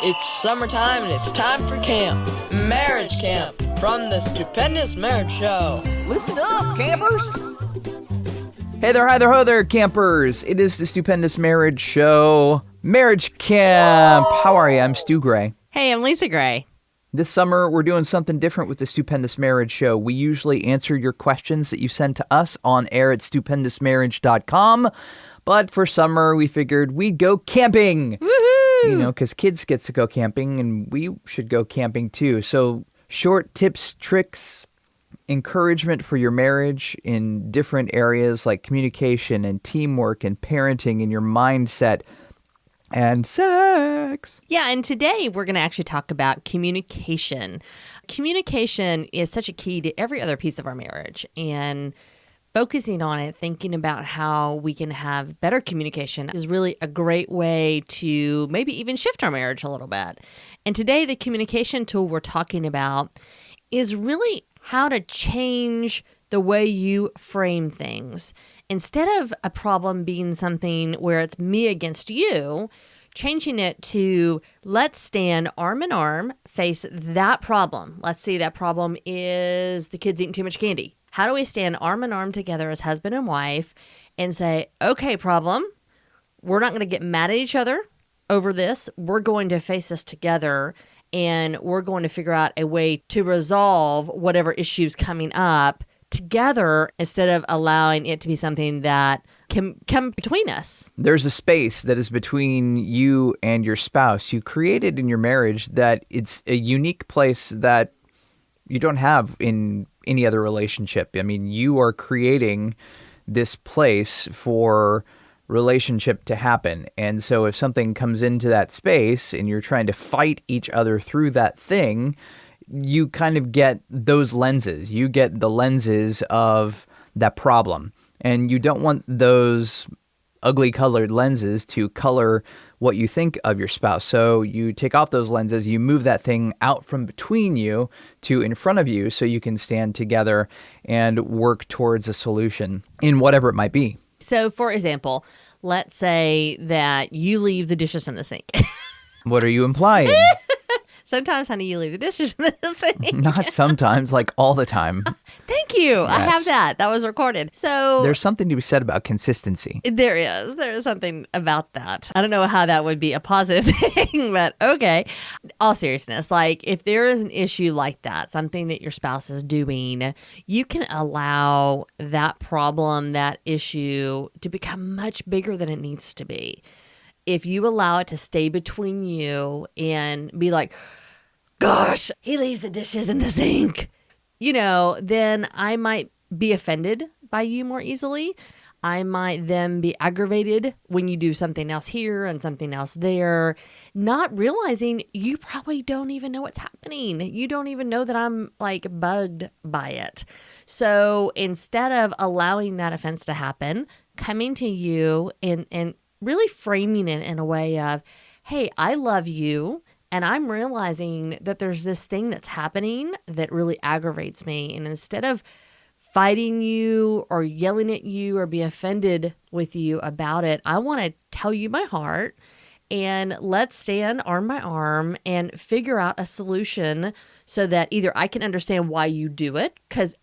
It's summertime and it's time for camp. Marriage Camp from the Stupendous Marriage Show. Listen up, campers! Hey there, hi there, ho there, campers! It is the Stupendous Marriage Show, Marriage Camp. How are you? I'm Stu Gray. Hey, I'm Lisa Gray. This summer, we're doing something different with the Stupendous Marriage Show. We usually answer your questions that you send to us on air at stupendousmarriage.com. But for summer, we figured we'd go camping. Woohoo! You know, because kids get to go camping, and we should go camping too. So short tips, tricks, encouragement for your marriage in different areas like communication and teamwork and parenting and your mindset and sex. Yeah, and today we're going to actually talk about communication. Communication is such a key to every other piece of our marriage, and focusing on it, thinking about how we can have better communication is really a great way to maybe even shift our marriage a little bit. And today, the communication tool we're talking about is really how to change the way you frame things. Instead of a problem being something where it's me against you, changing it to let's stand arm in arm, face that problem. Let's see, that problem is the kids eating too much candy. How do we stand arm in arm together as husband and wife and say, okay, problem, we're not going to get mad at each other over this. We're going to face this together, and we're going to figure out a way to resolve whatever issues coming up together instead of allowing it to be something that can come between us. There's a space that is between you and your spouse. You created in your marriage that it's a unique place that you don't have in any other relationship. I mean, you are creating this place for relationship to happen. And so if something comes into that space and you're trying to fight each other through that thing, you kind of get those lenses. You get the lenses of that problem. And you don't want those ugly colored lenses to color what you think of your spouse. So you take off those lenses, you move that thing out from between you to in front of you so you can stand together and work towards a solution in whatever it might be. So, for example, let's say that you leave the dishes in the sink. What are you implying? Sometimes, honey, you leave the dishes in the sink. Not sometimes, like all the time. Thank you. Yes. I have that. That was recorded. So There's something to be said about consistency. There is. There is something about that. I don't know how that would be a positive thing, but okay. All seriousness, like if there is an issue like that, something that your spouse is doing, you can allow that problem, that issue to become much bigger than it needs to be. If you allow it to stay between you and be like, gosh, he leaves the dishes in the sink, then I might be offended by you more easily. I might then be aggravated when you do something else here and something else there, not realizing you probably don't even know what's happening. You don't even know that I'm like bugged by it. So instead of allowing that offense to happen, coming to you and really framing it in a way of, hey, I love you, and I'm realizing that there's this thing that's happening that really aggravates me. And instead of fighting you or yelling at you or be offended with you about it, I want to tell you my heart, and let's stand arm by arm and figure out a solution so that either I can understand why you do it, because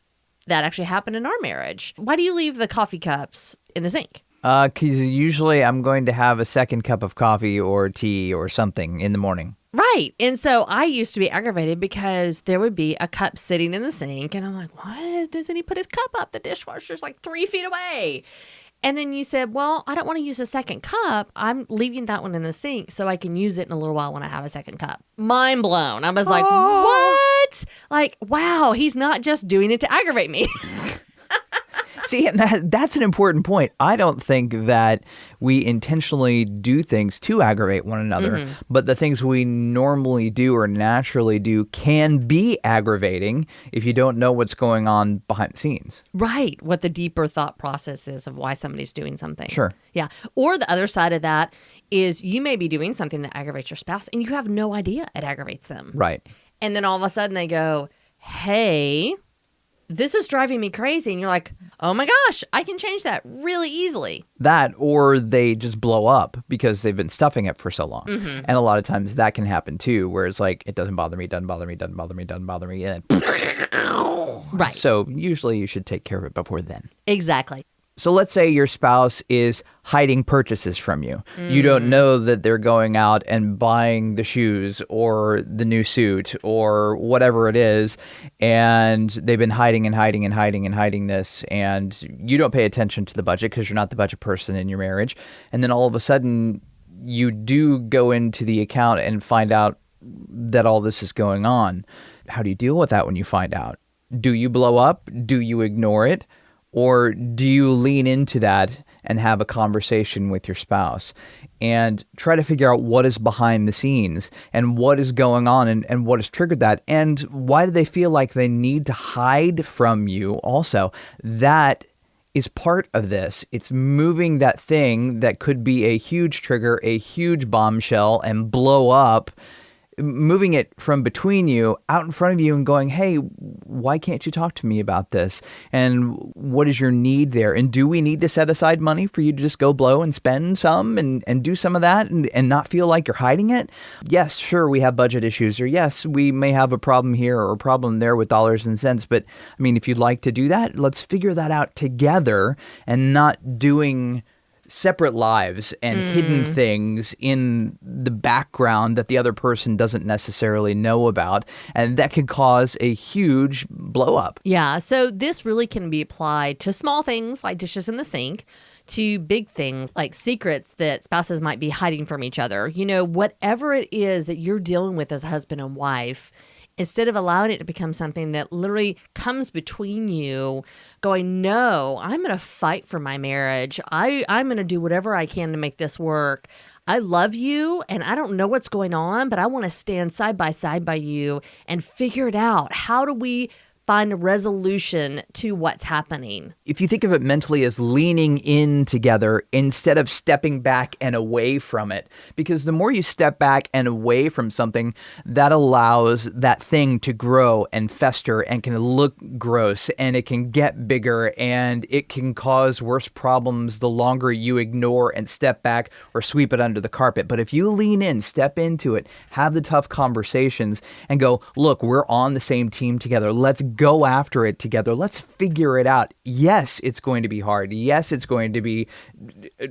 that actually happened in our marriage. Why do you leave the coffee cups in the sink? Because usually I'm going to have a second cup of coffee or tea or something in the morning. Right. And so I used to be aggravated because there would be a cup sitting in the sink, and I'm like, why doesn't he put his cup up? The dishwasher's like 3 feet away. And then you said, well, I don't want to use a second cup. I'm leaving that one in the sink so I can use it in a little while when I have a second cup. Mind blown. I was like, what? Like, wow, he's not just doing it to aggravate me. See, and that's an important point. I don't think that we intentionally do things to aggravate one another, but the things we normally do or naturally do can be aggravating if you don't know what's going on behind the scenes. Right. What the deeper thought process is of why somebody's doing something. Sure. Yeah. Or the other side of that is you may be doing something that aggravates your spouse and you have no idea it aggravates them. Right. And then all of a sudden they go, hey, this is driving me crazy. And you're like, oh my gosh, I can change that really easily. That, or they just blow up because they've been stuffing it for so long. And a lot of times that can happen too, where it's like, it doesn't bother me, doesn't bother me, doesn't bother me, doesn't bother me. And Right. so usually you should take care of it before then. Exactly. So let's say your spouse is hiding purchases from you. You don't know that they're going out and buying the shoes or the new suit or whatever it is, and they've been hiding and hiding and hiding and hiding this, and you don't pay attention to the budget because you're not the budget person in your marriage. And then all of a sudden, you do go into the account and find out that all this is going on. How do you deal with that when you find out? Do you blow up? Do you ignore it? Or do you lean into that and have a conversation with your spouse and try to figure out what is behind the scenes and what is going on and what has triggered that? And why do they feel like they need to hide from you also? That is part of this. It's moving that thing that could be a huge trigger, a huge bombshell, and blow up, moving it from between you out in front of you and going, hey, why can't you talk to me about this? And what is your need there? And do we need to set aside money for you to just go blow and spend some and do some of that and not feel like you're hiding it? Yes, sure, we have budget issues, or yes, we may have a problem here or a problem there with dollars and cents. But I mean, if you'd like to do that, let's figure that out together and not doing separate lives and hidden things in the background that the other person doesn't necessarily know about. And that can cause a huge blow up. Yeah. So this really can be applied to small things like dishes in the sink, to big things like secrets that spouses might be hiding from each other. You know, whatever it is that you're dealing with as a husband and wife, instead of allowing it to become something that literally comes between you, going, no, I'm going to fight for my marriage. I'm going to do whatever I can to make this work. I love you and I don't know what's going on, but I want to stand side by you and figure it out. How do we find a resolution to what's happening? If you think of it mentally as leaning in together instead of stepping back and away from it, because the more you step back and away from something, that allows that thing to grow and fester and can look gross and it can get bigger and it can cause worse problems the longer you ignore and step back or sweep it under the carpet. But if you lean in, step into it, have the tough conversations and go, look, we're on the same team together. Let's go after it together. Let's figure it out. Yes, it's going to be hard. Yes, it's going to be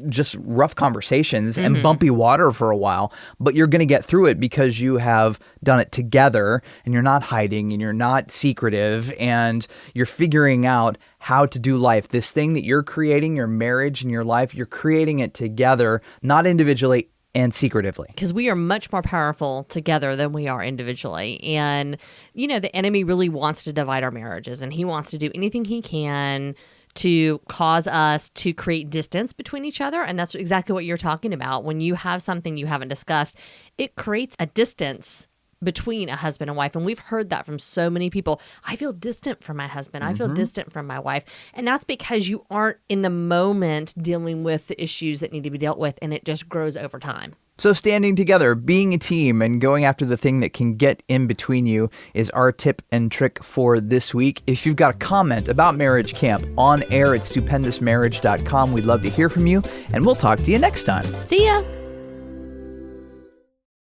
just rough conversations and bumpy water for a while, but you're going to get through it because you have done it together and you're not hiding and you're not secretive and you're figuring out how to do life. This thing that you're creating, your marriage and your life, you're creating it together, not individually and secretively. Because we are much more powerful together than we are individually. And, you know, the enemy really wants to divide our marriages and he wants to do anything he can to cause us to create distance between each other. And that's exactly what you're talking about. When you have something you haven't discussed, it creates a distance between a husband and wife. And we've heard that from so many people. I feel distant from my husband. I feel distant from my wife. And that's because you aren't in the moment dealing with the issues that need to be dealt with. And it just grows over time. So standing together, being a team, and going after the thing that can get in between you is our tip and trick for this week. If you've got a comment about Marriage Camp on air at stupendousmarriage.com, we'd love to hear from you, and we'll talk to you next time. See ya.